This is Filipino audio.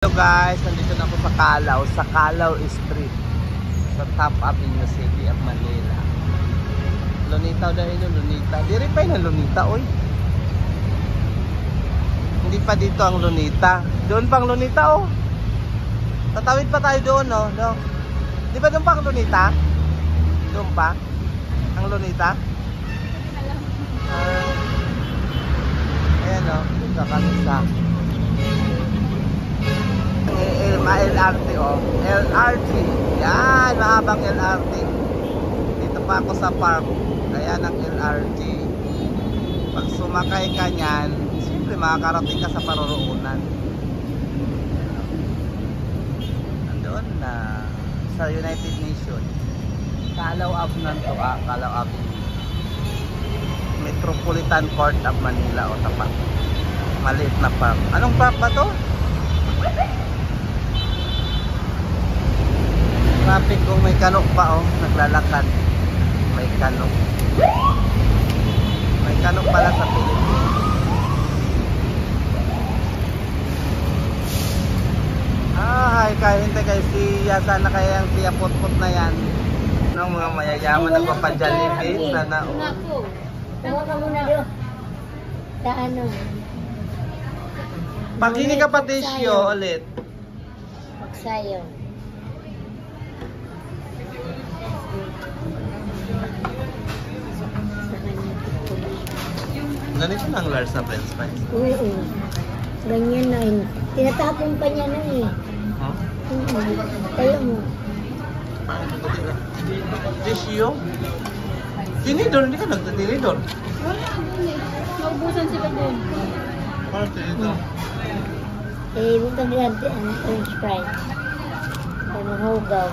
Hello guys, nandito na ako sa Calao Street, sa Top Avenue City of Manila. Lunita dahil Lunita. Diri pa na Lunita, oy. Hindi pa dito ang Lunita. Doon pang Lunita, oh. Tatawid pa tayo doon, no? No. Di ba doon pa ang Lunita? Doon pa? Ang Lunita? Ayan, oh. Dito kami sa LRT, oh. LRT. Yan, mahabang LRT. Dito pa ako sa park. Ayan ang LRT. Pag sumakay ka niyan, siyempre makakarating ka sa paroroonan. Nandoon na sa United Nations. Calao Avenue to, Calao Avenue. Metropolitan Port of Manila, o tapat. Maliit na park. Anong park ba to? Traffic kung may kanok pa, oh, naglalakad. May kanok. May kanok pala sa Pilipinas. Hi, kahintay kay siya. Sana kaya ang siya put-put na yan. Nung mga mayayaman nagpapadjalibin. Sana, oh. Tawa ka muna doon. Sa ano? Paghingi ka patisyo ulit. Magsayo. Ganito lang Lars na french fries. Oo. Ganyan na yun. Tinatapon pa niya na eh. Huh? Kaya mo. Tisyo? Tinidor, hindi ka nagtatinidor. Wala, naubusan sila doon. Parang tinidor. Eh, huwag ka grabe ang french fries. Ano, hugaw.